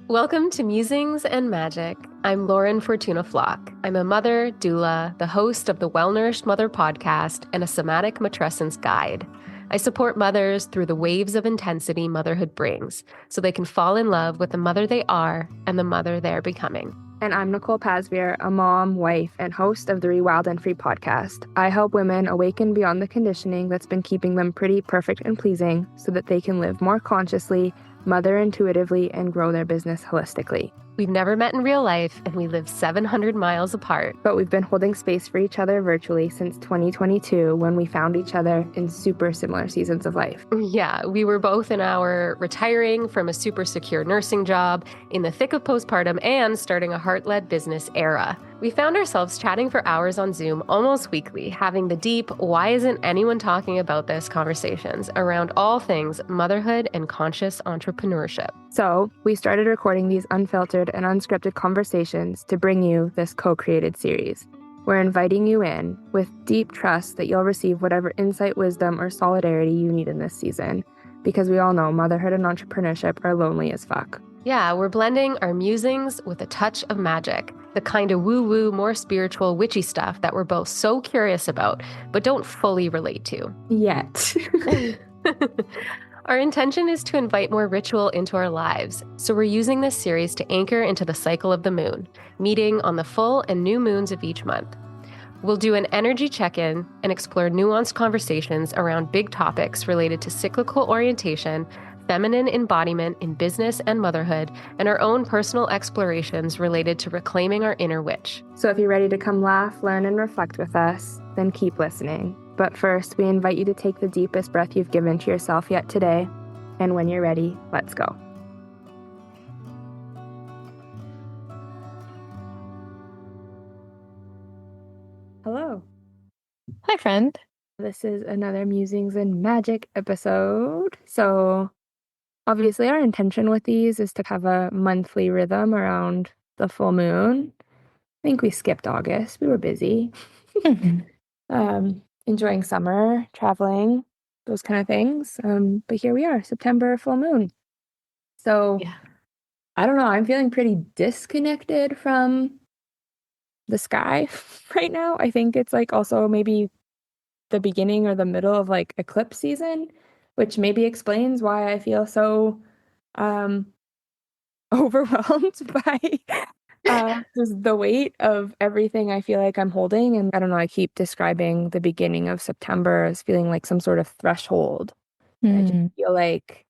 Welcome to Musings and Magic. I'm Lauren Fortuna Flock. I'm a mother, doula, the host of the Well-Nourished Mother podcast, and a somatic matrescence guide. I support mothers through the waves of intensity motherhood brings, so they can fall in love with the mother they are and the mother they're becoming. And I'm Nicole, a mom, wife, and host of the Rewild and Free podcast. I help women awaken beyond the conditioning that's been keeping them pretty, perfect, and pleasing so that they can live more consciously, mother intuitively, and grow their business holistically. We've never met in real life, and we live 700 miles apart. But we've been holding space for each other virtually since 2022 when we found each other in super similar seasons of life. Yeah, we were both in our retiring from a super secure nursing job, in the thick of postpartum, and starting a heart-led business era. We found ourselves chatting for hours on Zoom almost weekly, having the deep, why isn't anyone talking about this conversations around all things motherhood and conscious entrepreneurship. So we started recording these unfiltered and unscripted conversations to bring you this co-created series. We're inviting you in with deep trust that you'll receive whatever insight, wisdom, or solidarity you need in this season, because we all know motherhood and entrepreneurship are lonely as fuck. Yeah, we're blending our musings with a touch of magic, the kind of woo-woo, more spiritual, witchy stuff that we're both so curious about, but don't fully relate to. Yet. Our intention is to invite more ritual into our lives, so we're using this series to anchor into the cycle of the moon, meeting on the full and new moons of each month. We'll do an energy check-in and explore nuanced conversations around big topics related to cyclical orientation, feminine embodiment in business and motherhood, and our own personal explorations related to reclaiming our inner witch. So if you're ready to come laugh, learn, and reflect with us, then keep listening. But first, we invite you to take the deepest breath you've given to yourself yet today. And when you're ready, let's go. Hello. Hi, friend. This is another Musings and Magic episode. So obviously our intention with these is to have a monthly rhythm around the full moon. I think we skipped August. We were busy. Enjoying summer, traveling, those kind of things. But here we are, September, full moon. So Yeah. I don't know. I'm feeling pretty disconnected from the sky right now. I think it's like also maybe the beginning or the middle of like eclipse season, which maybe explains why I feel so overwhelmed by just the weight of everything I feel like I'm holding. And I don't know, I keep describing the beginning of September as feeling like some sort of threshold. I just feel like,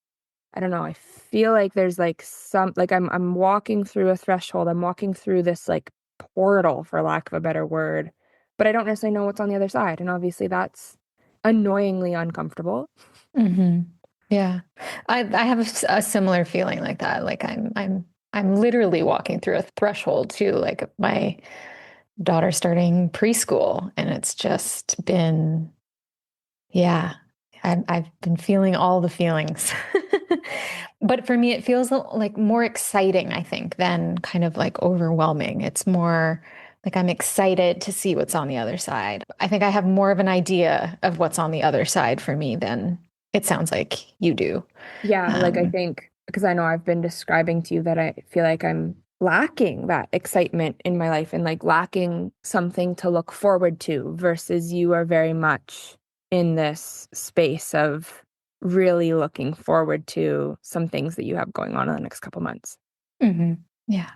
I don't know, I feel like there's like some, like I'm walking through a threshold. I'm walking through this like portal, for lack of a better word, but I don't necessarily know what's on the other side. And obviously that's annoyingly uncomfortable. Yeah. I have a similar feeling like that. Like I'm literally walking through a threshold too, like my daughter starting preschool, and it's just been, yeah, I've been feeling all the feelings. But for me, it feels like more exciting, I think, than kind of like overwhelming. It's more like I'm excited to see what's on the other side. I think I have more of an idea of what's on the other side for me than it sounds like you do. Yeah, like I think, because I know I've been describing to you that I feel like I'm lacking that excitement in my life and like lacking something to look forward to, versus you are very much in this space of really looking forward to some things that you have going on in the next couple months. Yeah.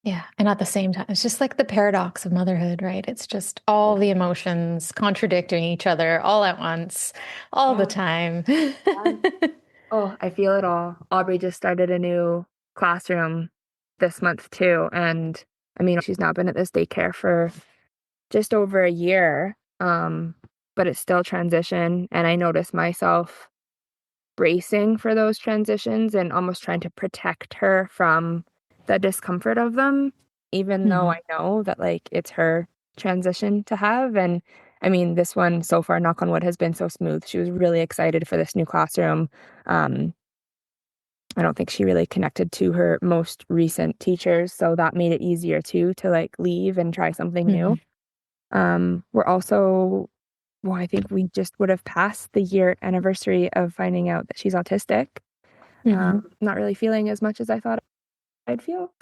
Yeah. And at the same time, it's just like the paradox of motherhood, right? It's just all the emotions contradicting each other all at once, all the time. Oh, I feel it all. Aubrey just started a new classroom this month too. And I mean, she's now been at this daycare for just over a year, but it's still transition. And I notice myself bracing for those transitions and almost trying to protect her from the discomfort of them, even though I know that like it's her transition to have. And I mean, this one so far, knock on wood, has been so smooth. She was really excited for this new classroom. I don't think she really connected to her most recent teachers, so that made it easier too to like leave and try something new. We're also, well, I think we just would have passed the year anniversary of finding out that she's autistic. Not really feeling as much as I thought I'd feel.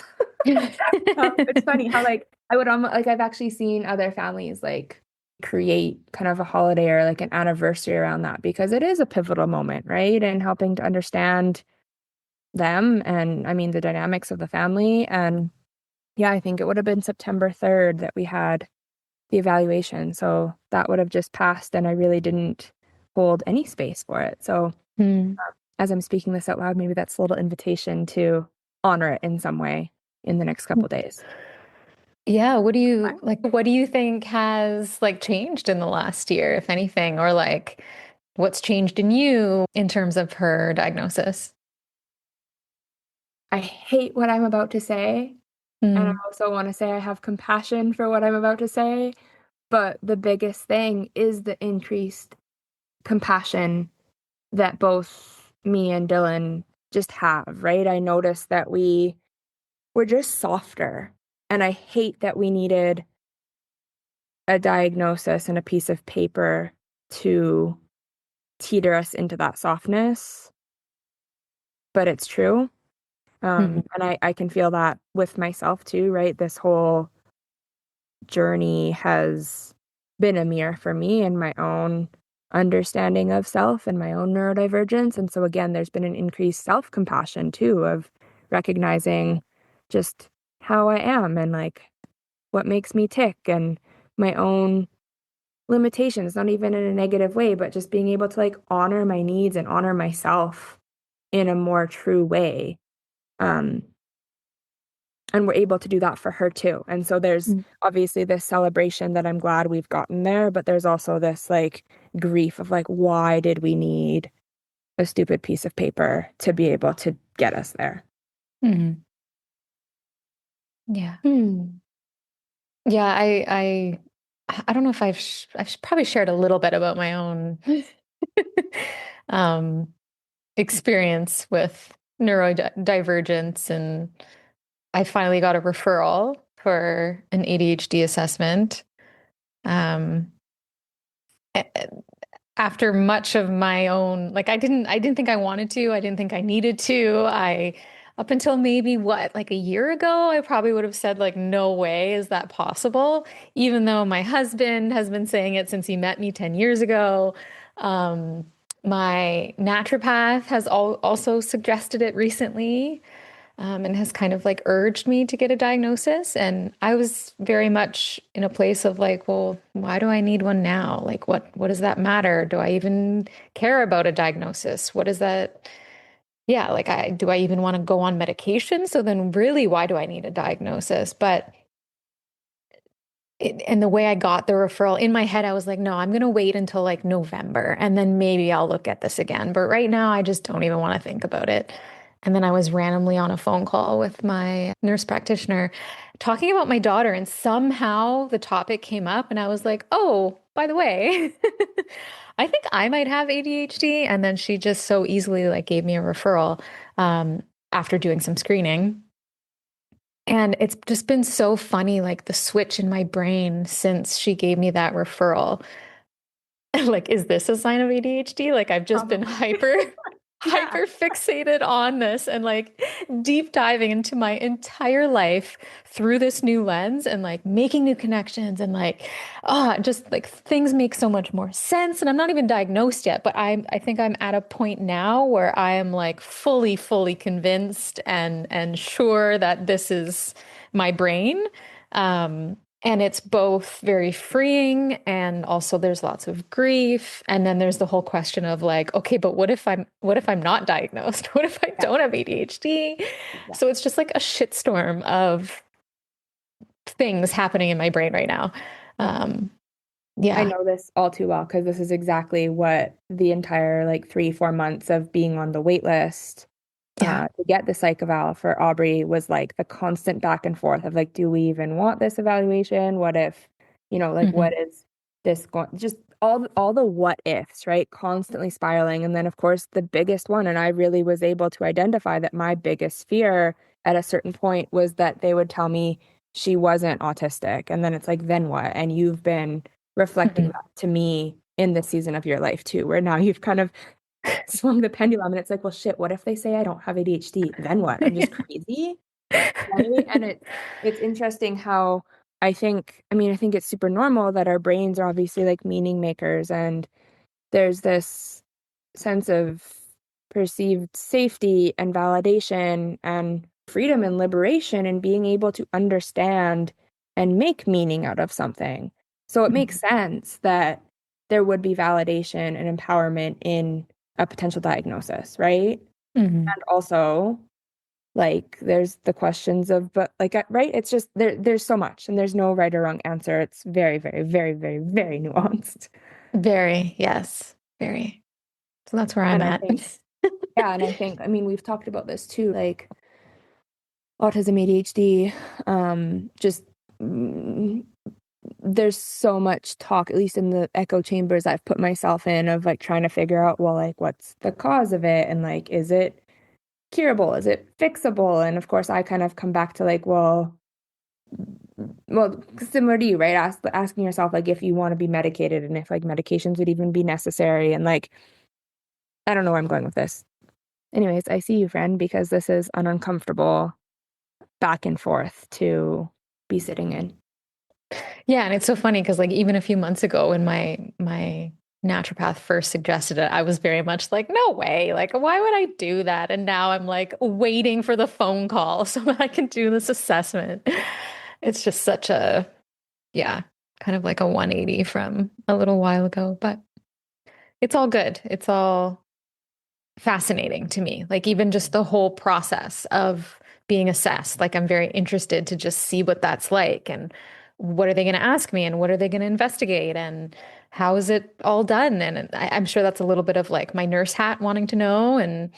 It's funny how like I would like I've actually seen other families like create kind of a holiday or like an anniversary around that because it is a pivotal moment, right? And helping to understand them and I mean the dynamics of the family. And yeah, I think it would have been September 3rd that we had the evaluation. So that would have just passed and I really didn't hold any space for it. So as I'm speaking this out loud, maybe that's a little invitation to honor it in some way in the next couple of days. Yeah, what do you think has like changed in the last year, if anything, or like what's changed in you in terms of her diagnosis? I hate what I'm about to say, and I also want to say I have compassion for what I'm about to say, but the biggest thing is the increased compassion that both me and Dylan just have, right? I noticed that we're just softer, and I hate that we needed a diagnosis and a piece of paper to teeter us into that softness, but it's true. And I can feel that with myself too, right? This whole journey has been a mirror for me and my own understanding of self and my own neurodivergence. And so again, there's been an increased self-compassion too of recognizing just how I am and like what makes me tick and my own limitations, not even in a negative way, but just being able to like honor my needs and honor myself in a more true way. And we're able to do that for her too. And so there's obviously this celebration that I'm glad we've gotten there, but there's also this like grief of like, why did we need a stupid piece of paper to be able to get us there? Yeah. Yeah, I don't know if I've probably shared a little bit about my own experience with neurodivergence, and I finally got a referral for an ADHD assessment. After much of my own, like I didn't think I wanted to, I didn't think I needed to. Up until maybe like a year ago, I probably would have said like, no way is that possible, even though my husband has been saying it since he met me 10 years ago. My naturopath has also suggested it recently, and has kind of like urged me to get a diagnosis. And I was very much in a place of like, well, why do I need one now? Like, what does that matter? Do I even care about a diagnosis? What is that? Yeah, like do I even want to go on medication? So then really, why do I need a diagnosis? But and the way I got the referral in my head, I was like, no, I'm going to wait until like November and then maybe I'll look at this again. But right now, I just don't even want to think about it. And then I was randomly on a phone call with my nurse practitioner talking about my daughter, and somehow the topic came up, and I was like, oh, by the way, I think I might have ADHD. And then she just so easily like gave me a referral after doing some screening. And it's just been so funny, like the switch in my brain since she gave me that referral. Like, is this a sign of ADHD? Like, I've just been hyper fixated on this and like deep diving into my entire life through this new lens and like making new connections and like, just like things make so much more sense. And I'm not even diagnosed yet, but I think I'm at a point now where I am like fully convinced and sure that this is my brain. And it's both very freeing and also there's lots of grief. And then there's the whole question of like, okay, but what if I'm not diagnosed? What if I don't have ADHD? Yeah. So it's just like a shitstorm of things happening in my brain right now. Yeah. I know this all too well because this is exactly what the entire like 3-4 months of being on the wait list to get the psych eval for Aubrey was like the constant back and forth of like, do we even want this evaluation? What if, like what is this going, just all the what ifs, right? Constantly spiraling. And then of course the biggest one, and I really was able to identify that my biggest fear at a certain point was that they would tell me she wasn't autistic. And then it's like, then what? And you've been reflecting that to me in this season of your life too, where now you've kind of swung the pendulum, and it's like, well, shit, what if they say I don't have ADHD? Then what? I'm just crazy, right? And it's interesting how I think it's super normal that our brains are obviously like meaning makers, and there's this sense of perceived safety and validation and freedom and liberation and being able to understand and make meaning out of something. So it makes sense that there would be validation and empowerment in a potential diagnosis, right? Mm-hmm. And also, like, there's the questions of, but like, right? It's just there's so much, and there's no right or wrong answer. It's very, very, very, very, very nuanced. Very, yes, very. So that's where I'm And I at. think, yeah, and I think, we've talked about this too, like autism, ADHD, just there's so much talk, at least in the echo chambers I've put myself in, of like trying to figure out, well, like, what's the cause of it? And like, is it curable? Is it fixable? And of course, I kind of come back to like, well, similar to you, right? Asking yourself, like, if you want to be medicated and if like medications would even be necessary. And like, I don't know where I'm going with this. Anyways, I see you, friend, because this is an uncomfortable back and forth to be sitting in. Yeah, and it's so funny because like even a few months ago when my naturopath first suggested it, I was very much like, no way. Like, why would I do that? And now I'm like waiting for the phone call so that I can do this assessment. It's just such a, yeah, kind of like a 180 from a little while ago, but it's all good. It's all fascinating to me. Like even just the whole process of being assessed. Like I'm very interested to just see what that's like and what are they going to ask me and what are they going to investigate and how is it all done? And I'm sure that's a little bit of like my nurse hat wanting to know. And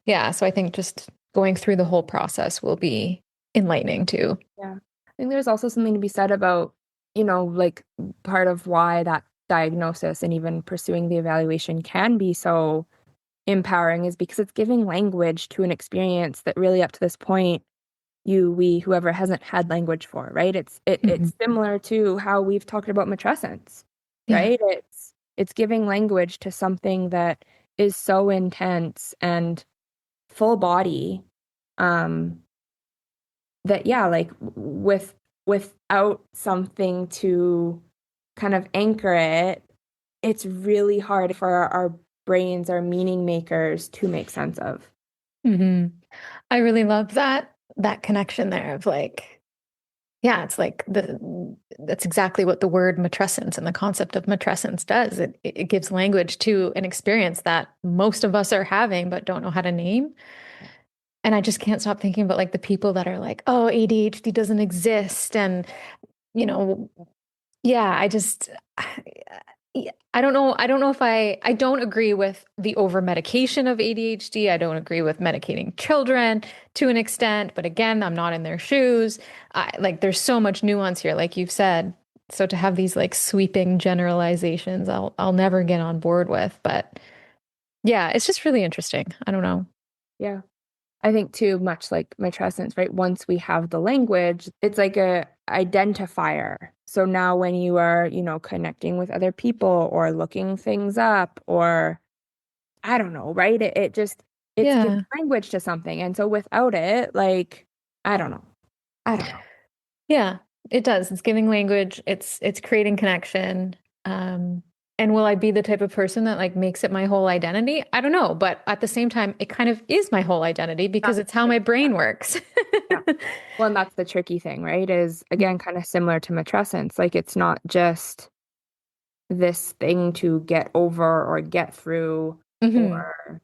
yeah, so I think just going through the whole process will be enlightening too. Yeah. I think there's also something to be said about, like part of why that diagnosis and even pursuing the evaluation can be so empowering is because it's giving language to an experience that really up to this point whoever hasn't had language for, right? It's similar to how we've talked about matrescence, right? It's giving language to something that is so intense and full body, that like without something to kind of anchor it, it's really hard for our brains, our meaning makers, to make sense of. I really love that connection there of like, yeah, it's like that's exactly what the word matrescence and the concept of matrescence does. It gives language to an experience that most of us are having but don't know how to name. And I just can't stop thinking about like the people that are like, oh, ADHD doesn't exist. And, you know, yeah, I don't know. I don't know if I don't agree with the over medication of ADHD. I don't agree with medicating children to an extent, but again, I'm not in their shoes. Like there's so much nuance here, like you've said. So to have these like sweeping generalizations, I'll never get on board with. But yeah, it's just really interesting. I don't know. Yeah. I think too, much like matrescence, right? Once we have the language, it's like a identifier. So now when you are, connecting with other people or looking things up or I don't know, right? It's giving language to something. And so without it, like, I don't know. Yeah, it does. It's giving language. It's creating connection. And will I be the type of person that like makes it my whole identity? I don't know, but at the same time, it kind of is my whole identity because it's how my brain works. Yeah. Well, and that's the tricky thing, right? Is again kind of similar to matrescence. Like it's not just this thing to get over or get through or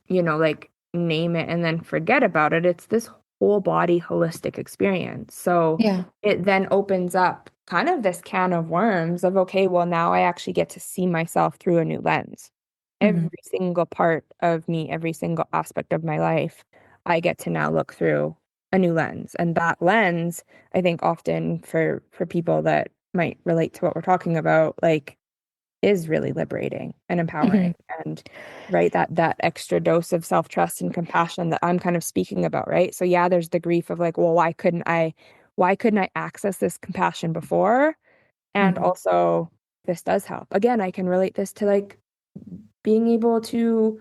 like name it and then forget about it. It's this whole body holistic experience. So it then opens up kind of this can of worms of, okay, well, now I actually get to see myself through a new lens. Every single part of me, every single aspect of my life, I get to now look through a new lens. And that lens, I think often for people that might relate to what we're talking about, like is really liberating and empowering and right that extra dose of self-trust and compassion that I'm kind of speaking about, right? So yeah, there's the grief of like, well, why couldn't I access this compassion before? And also this does help. Again, I can relate this to like being able to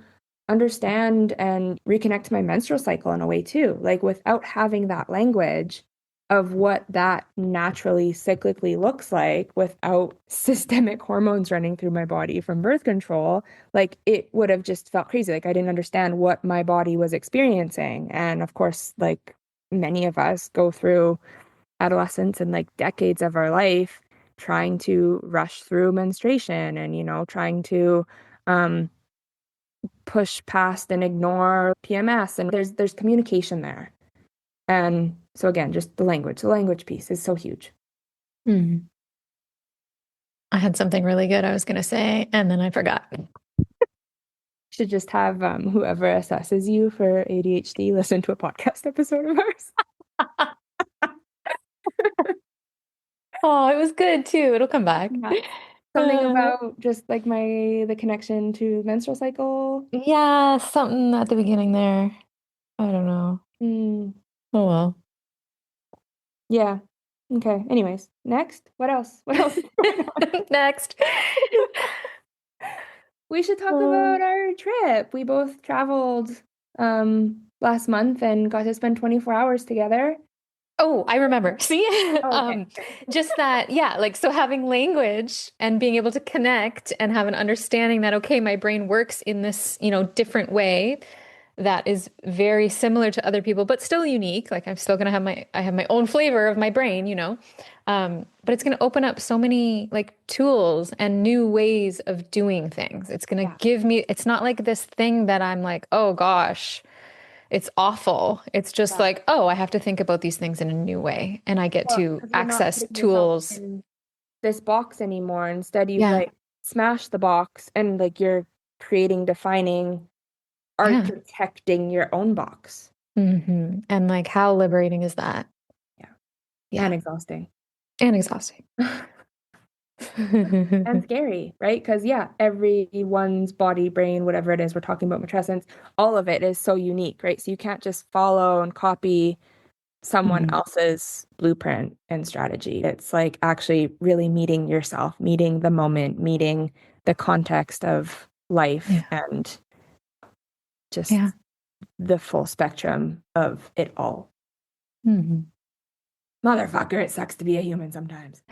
understand and reconnect to my menstrual cycle in a way too. Like without having that language of what that naturally cyclically looks like without systemic hormones running through my body from birth control, like it would have just felt crazy. Like I didn't understand what my body was experiencing. And of course, like many of us go through adolescence and like decades of our life trying to rush through menstruation and, trying to push past and ignore PMS. And there's communication there. And so again, just the language piece is so huge. Mm. I had something really good I was going to say, and then I forgot. Should just have whoever assesses you for ADHD listen to a podcast episode of ours. Oh, it was good too. It'll come back. Yeah. Something about just like the connection to menstrual cycle. Yeah, something at the beginning there. I don't know. Oh well. Yeah. Okay. Anyways, next. What else? What else? Next. We should talk about our trip. We both traveled last month and got to spend 24 hours together. Oh, I remember. See? Okay. Just that, yeah, like so having language and being able to connect and have an understanding that, okay, my brain works in this, different way that is very similar to other people, but still unique. Like I'm still gonna have I have my own flavor of my brain, but it's gonna open up so many like tools and new ways of doing things. It's gonna give me, it's not like this thing that I'm like, oh gosh, it's awful. It's just like, oh, I have to think about these things in a new way. And I get to access tools. In this box anymore. Instead, you like smash the box and like you're defining, architecting your own box. Mm-hmm. And like, how liberating is that? Yeah. And exhausting. And scary, right? Because everyone's body, brain, whatever it is, we're talking about matrescence, all of it is so unique, right? So you can't just follow and copy someone else's blueprint and strategy. It's like actually really meeting yourself, meeting the moment, meeting the context of life and just the full spectrum of it all. Motherfucker, it sucks to be a human sometimes.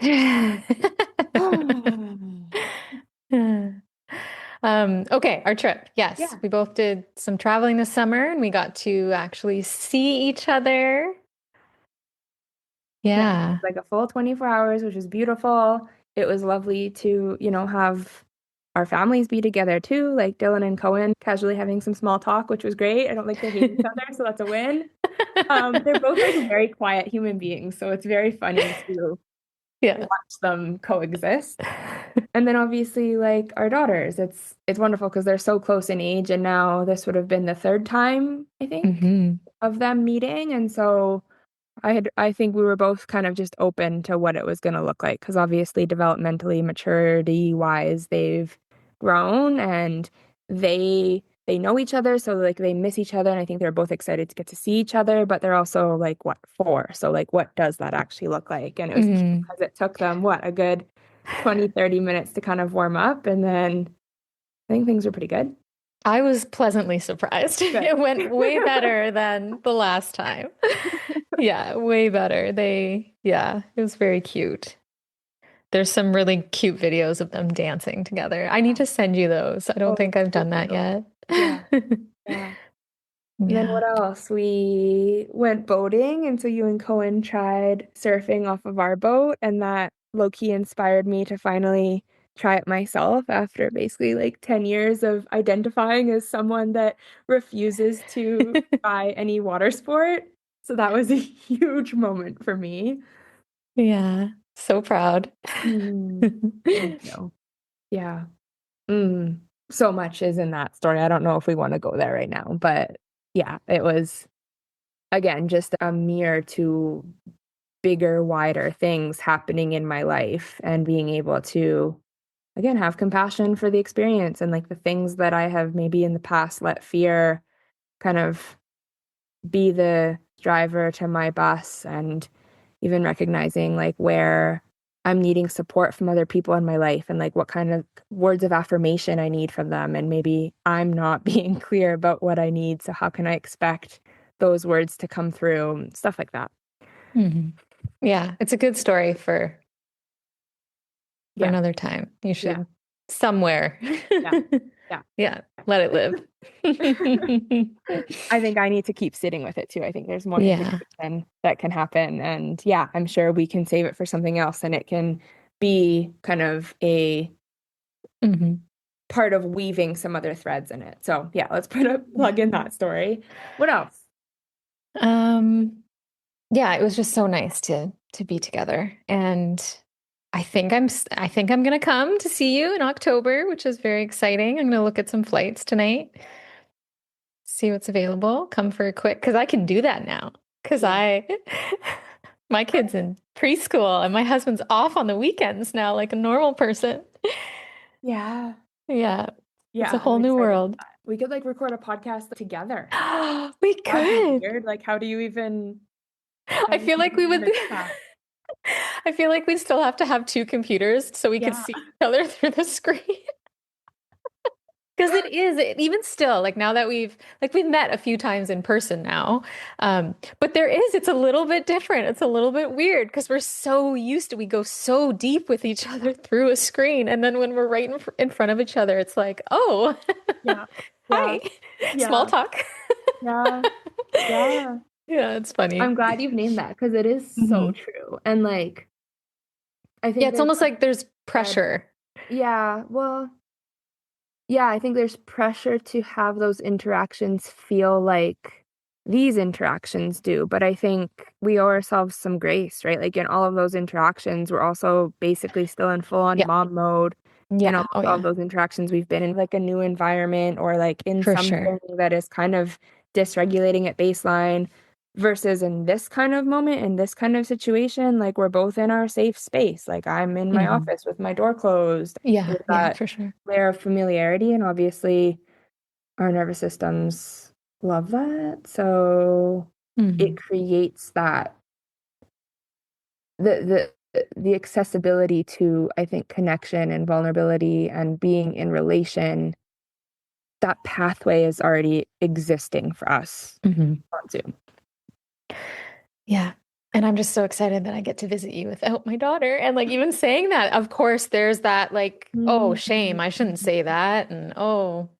Okay, our trip. Yes, we both did some traveling this summer and we got to actually see each other. Yeah. Like a full 24 hours, which was beautiful. It was lovely to, have our families be together too, like Dylan and Cohen casually having some small talk, which was great. I don't think they hate each other, so that's a win. They're both like very quiet human beings, so it's very funny to watch them coexist. And then obviously like our daughters, it's wonderful because they're so close in age, and now this would have been the third time, I think, of them meeting. And so I think we were both kind of just open to what it was going to look like because obviously developmentally, maturity wise, they've grown and they know each other, so like they miss each other, and I think they're both excited to get to see each other, but they're also like what 4, so like what does that actually look like? And it was because it took them a good 20-30 minutes to kind of warm up, and then I think things were pretty good. I was pleasantly surprised. It went way better than the last time. Yeah, way better. It was very cute. There's some really cute videos of them dancing together. I need to send you those. I don't think I've done that yet. And then what else? We went boating, and so you and Cohen tried surfing off of our boat, and that low-key inspired me to finally try it myself after basically like 10 years of identifying as someone that refuses to try any water sport. So that was a huge moment for me. Yeah, so proud. Thank you. Yeah. So much is in that story. I don't know if we want to go there right now, but yeah, it was, again, just a mirror to bigger, wider things happening in my life and being able to, again, have compassion for the experience and like the things that I have maybe in the past let fear kind of be the driver to my bus, and even recognizing like where I'm needing support from other people in my life and like what kind of words of affirmation I need from them. And maybe I'm not being clear about what I need. So how can I expect those words to come through? Stuff like that. Mm-hmm. Yeah, it's a good story for Yeah. another time. You should Yeah. somewhere. Yeah. Yeah. Yeah. Let it live. I think I need to keep sitting with it too. I think there's more Yeah. integration that can happen. And yeah, I'm sure we can save it for something else and it can be kind of a Mm-hmm. part of weaving some other threads in it. So yeah, let's put a plug in that story. What else? Yeah, it was just so nice to be together. And I think I'm gonna come to see you in October, which is very exciting. I'm gonna look at some flights tonight, see what's available, come for a quick, because I can do that now. Because my kid's in preschool and my husband's off on the weekends now, like a normal person. Yeah. Yeah. Yeah. It's a I'm whole new excited world. for that. We could like record a podcast together. We That'd be could. weird. Like, how do you even I feel like we would. manage that? I feel like we'd still have to have two computers so we could Yeah. see each other through the screen. Because even still, like now that we've met a few times in person now, but it's a little bit different. It's a little bit weird because we're so used to, we go so deep with each other through a screen. And then when we're right in front of each other, it's like, oh, Yeah. hi, Yeah. small talk. Yeah. Yeah. Yeah, it's funny. I'm glad you've named that because it is so true. And like, I think Yeah, it's almost like there's pressure. Yeah. Well, yeah, I think there's pressure to have those interactions feel like these interactions do. But I think we owe ourselves some grace, right? Like in all of those interactions, we're also basically still in full on Yeah. mom mode. Yeah. And almost all of those interactions, we've been in like a new environment or like in For something sure. that is kind of dysregulating at baseline versus in this kind of moment, in this kind of situation, like we're both in our safe space. Like I'm in my office with my door closed. Yeah. There's Yeah, that for sure. layer of familiarity, and obviously our nervous systems love that. So it creates that the accessibility to, I think, connection and vulnerability and being in relation. That pathway is already existing for us on Zoom. Yeah. And I'm just so excited that I get to visit you without my daughter. And like even saying that, of course, there's that like, oh, shame, I shouldn't say that. And oh,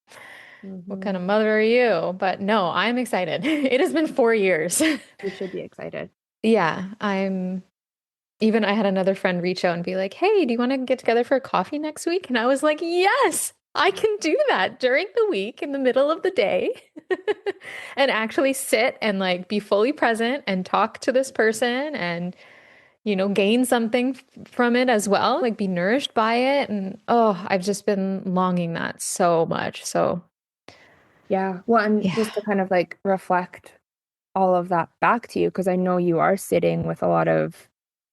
what kind of mother are you? But no, I'm excited. It has been 4 years. You should be excited. Yeah. I had another friend reach out and be like, hey, do you want to get together for a coffee next week? And I was like, yes, I can do that during the week in the middle of the day and actually sit and like be fully present and talk to this person and, gain something from it as well, like be nourished by it. And I've just been longing that so much. So yeah. Well, and just to kind of like reflect all of that back to you, because I know you are sitting with a lot of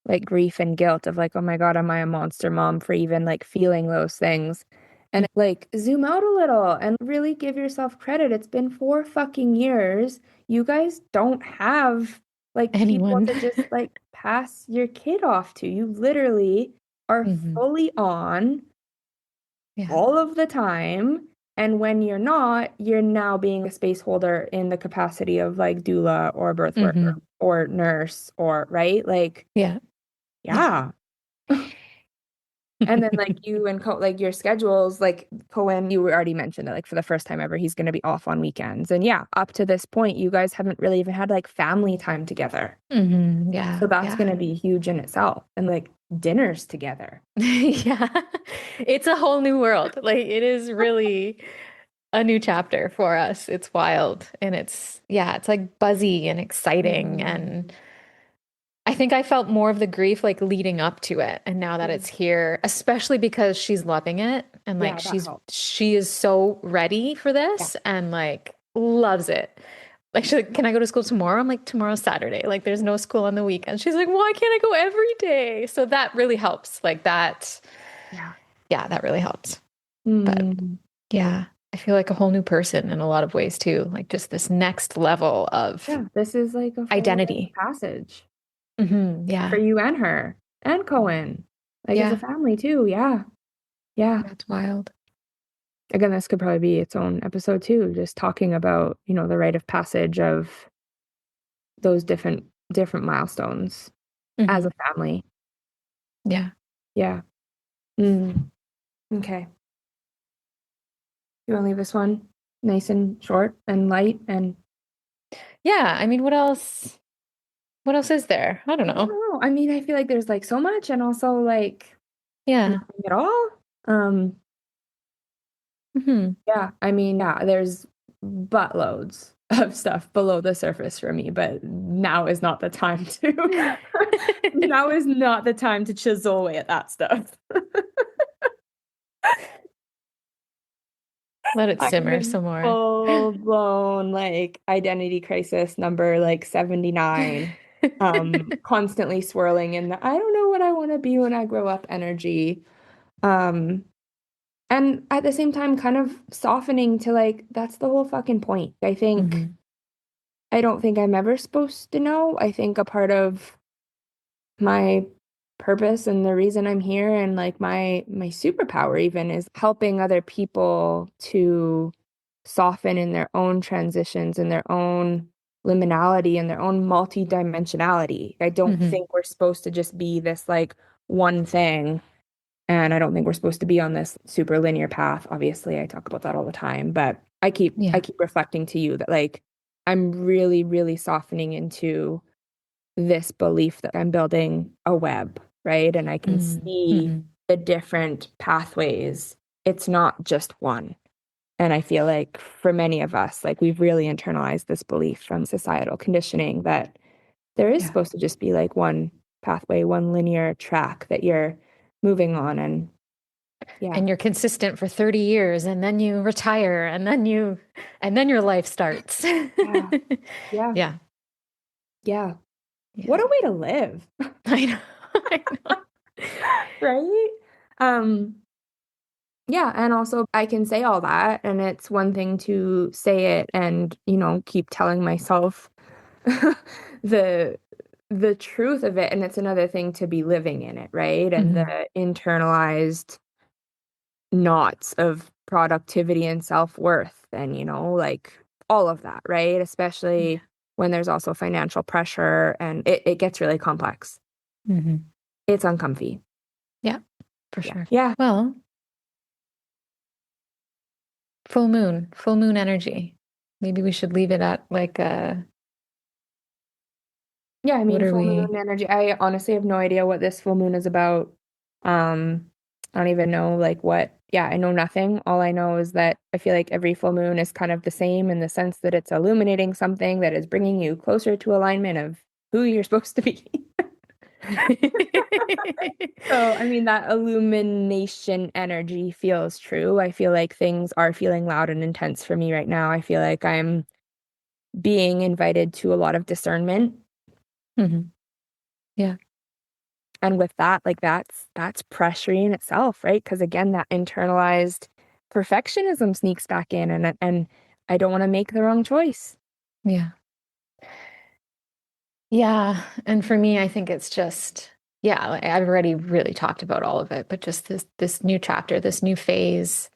like grief and guilt of like, oh my God, am I a monster mom for even like feeling those things? And like zoom out a little and really give yourself credit. It's been 4 fucking years. You guys don't have like anyone. people to just like pass your kid off to. You literally are fully on all of the time. And when you're not, you're now being a space holder in the capacity of like doula or birth worker or nurse or right? Like, yeah. And then like you and like your schedules, like Cohen, you already mentioned that like for the first time ever, he's going to be off on weekends. And yeah, up to this point, you guys haven't really even had like family time together. Yeah. So that's going to be huge in itself. And like dinners together. Yeah. It's a whole new world. Like it is really a new chapter for us. It's wild. And it's like buzzy and exciting. And I think I felt more of the grief like leading up to it. And now that it's here, especially because she's loving it and like she is so ready for this and like loves it. Like she's like, can I go to school tomorrow? I'm like, tomorrow's Saturday. Like there's no school on the weekend. She's like, why can't I go every day? So that really helps. Like that. Yeah, that really helps. But yeah, I feel like a whole new person in a lot of ways too. Like just this next level of this is like a identity passage. Yeah. For you and her and Cohen. like as a family too. Yeah. Yeah. That's wild. Again, this could probably be its own episode too, just talking about, the rite of passage of those different milestones as a family. Yeah. Yeah. Mm. Okay. You want to leave this one nice and short and light and Yeah. I mean, what else? What else is there? I don't I don't know. know. I mean, I feel like there's like so much and also like Yeah. nothing at all. Hmm. Yeah, I mean, yeah, there's buttloads of stuff below the surface for me, but now is not the time to now is not the time to chisel away at that stuff. Let it I'm simmer in some more. full blown like identity crisis number like 79. Constantly swirling in the I don't know what I want to be when I grow up energy. Um, and at the same time kind of softening to like that's the whole fucking point. Mhm. I don't think I'm ever supposed to know. I think a part of my purpose and the reason I'm here and like my superpower even is helping other people to soften in their own transitions and their own liminality and their own multidimensionality. I don't Mhm. think we're supposed to just be this like one thing. And I don't think we're supposed to be on this super linear path. Obviously, I talk about that all the time, but I Yeah. keep reflecting to you that like I'm really, really softening into this belief that I'm building a web, right? And I can Mm. see Mhm. the different pathways. It's not just one. And I feel like for many of us, like we've really internalized this belief from societal conditioning that there is Yeah. supposed to just be like one pathway, one linear track that you're moving on. And yeah, And you're consistent for 30 years and then you retire and then your life starts. yeah, yeah, Yeah. yeah. What Yeah. a way to live, I know. I know. right? Um, Yeah, and also I can say all that, and it's one thing to say it and, keep telling myself the the truth of it, and it's another thing to be living in it, right? And Mhm. the internalized knots of productivity and self-worth and, like all of that, right? Yeah. Especially when there's also financial pressure and it gets really complex. Mhm. It's uncomfy. Yeah, for Yeah. sure. Yeah. Well, full moon energy. Maybe we should leave it at like Yeah, I what mean, are full we? moon energy. I honestly have no idea what this full moon is about. I don't even know like what, yeah, I know nothing. All I know is that I feel like every full moon is kind of the same in the sense that it's illuminating something that is bringing you closer to alignment of who you're supposed to be. So, I mean, that illumination energy feels true. I feel like things are feeling loud and intense for me right now. I feel like I'm being invited to a lot of discernment. Mhm. Yeah. And with that, like that's pressure in itself, right? Because again, that internalized perfectionism sneaks back in and I don't want to make the wrong choice. Yeah. Yeah. And for me, I think it's just, yeah, like, I've already really talked about all of it, but just this new chapter, this new phase,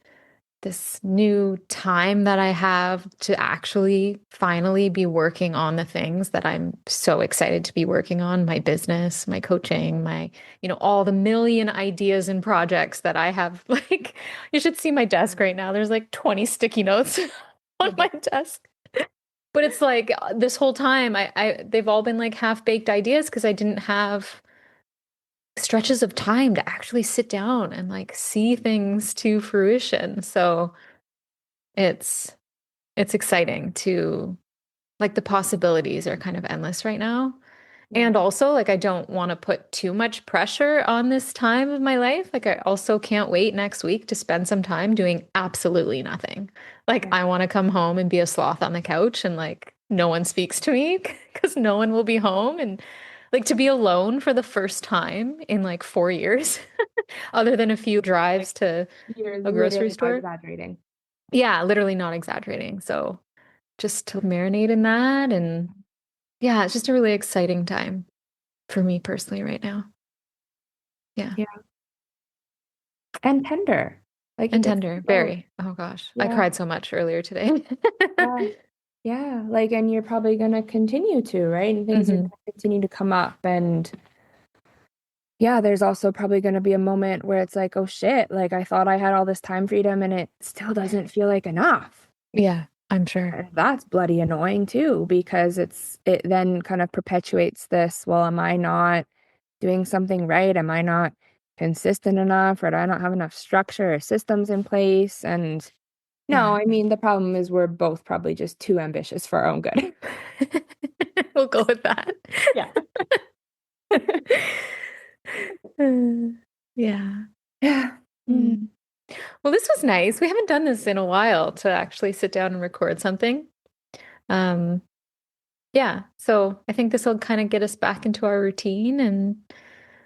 this new time that I have to actually finally be working on the things that I'm so excited to be working on, my business, my coaching, my, all the million ideas and projects that I have. Like, you should see my desk right now. There's like 20 sticky notes on my desk. But it's like this whole time they've all been like half-baked ideas because I didn't have stretches of time to actually sit down and like see things to fruition. So it's exciting to like the possibilities are kind of endless right now. Yeah. And also, like, I don't want to put too much pressure on this time of my life. Like, I also can't wait next week to spend some time doing absolutely nothing. Like, Yeah. I want to come home and be a sloth on the couch and like no one speaks to me because no one will be home. And like to be alone for the first time in like 4 years, other than a few Like drives to you're a grocery literally not store. exaggerating. Yeah, literally not exaggerating. So just to marinate in that. And yeah, it's just a really exciting time for me personally right now. Yeah. Yeah. and tender. Like And it's tender, both. very. Oh gosh, I Yeah. cried so much earlier today. Yeah. Yeah. Like, and you're probably going to continue to, right? And things are going to continue to come up. And yeah, there's also probably going to be a moment where it's like, oh shit, like I thought I had all this time freedom and it still doesn't feel like enough. Yeah, I'm sure. And that's bloody annoying too, because it then kind of perpetuates this, well, am I not doing something right? Am I not consistent enough? Or do I not have enough structure or systems in place? And no, I mean, the problem is we're both probably just too ambitious for our own good. We'll go with that. Yeah. Yeah. Yeah. Mm. Well, this was nice. We haven't done this in a while to actually sit down and record something. Yeah. So I think this will kind of get us back into our routine and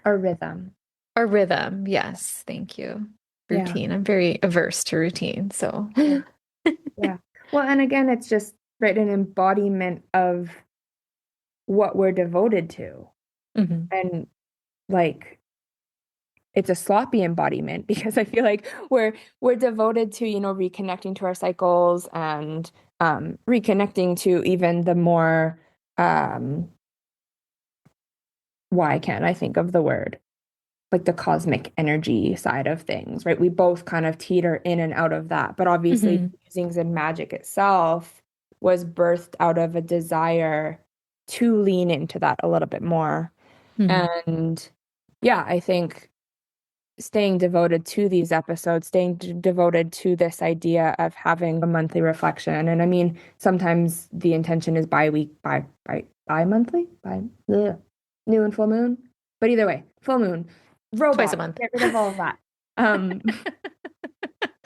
Our rhythm. our rhythm. Yes. Thank you. Yeah. Routine. I'm very averse to routine. So Yeah. Well, and again, it's just right an embodiment of what we're devoted to. And like it's a sloppy embodiment because I feel like we're devoted to, reconnecting to our cycles and reconnecting to even the more why can't I think of the word? Like the cosmic energy side of things, right? We both kind of teeter in and out of that. But obviously, Musings and Magic itself was birthed out of a desire to lean into that a little bit more. And yeah, I think staying devoted to these episodes, staying devoted to this idea of having a monthly reflection. And I mean, sometimes the intention is bi-monthly, new and full moon. But either way, full moon. Robot, twice a month. get rid of all of that.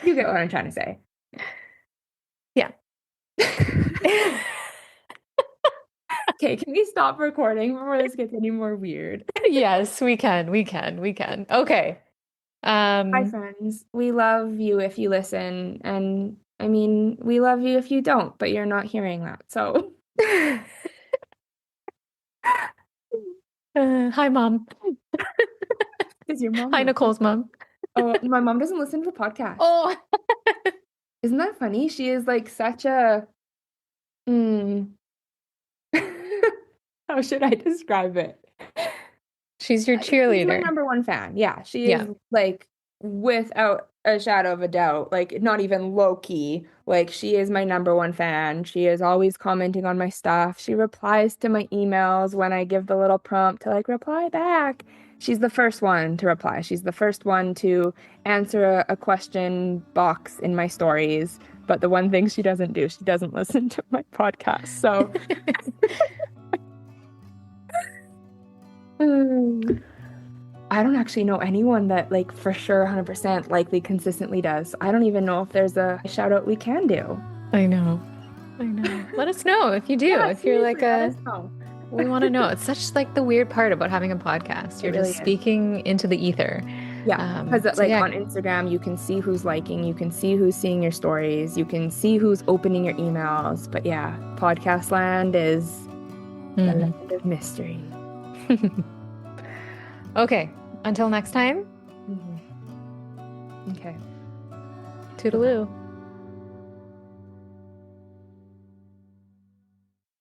You get what I'm trying to say. Yeah. Okay, can we stop recording before this gets any more weird? Yes, we can. Okay. Hi, friends. We love you if you listen. And I mean, we love you if you don't, but you're not hearing that. So, hi, Mom. is your mom? Hi, Nicole's mom. Oh, my mom doesn't listen to the podcast. Oh, Isn't that funny? She is like such a, how should I describe it? she's your She's cheerleader. my number one fan. Yeah, she is like without a shadow of a doubt, like not even low key. Like she is my number one fan. She is always commenting on my stuff. She replies to my emails when I give the little prompt to like reply back. She's the first one to reply. She's the first one to answer a question box in my stories. But the one thing she doesn't do, she doesn't listen to my podcast. So I don't actually know anyone that like for sure 100% likely consistently does. I don't even know if there's a shout out we can do. I know. Let us know if you do. Yeah, if you're like let us know. We want to know. It's such like the weird part about having a podcast. You're really just speaking into the ether. Yeah, because on Instagram, you can see who's liking, you can see who's seeing your stories, you can see who's opening your emails. But yeah, podcast land is the land of mystery. Okay, until next time. Okay. Toodaloo.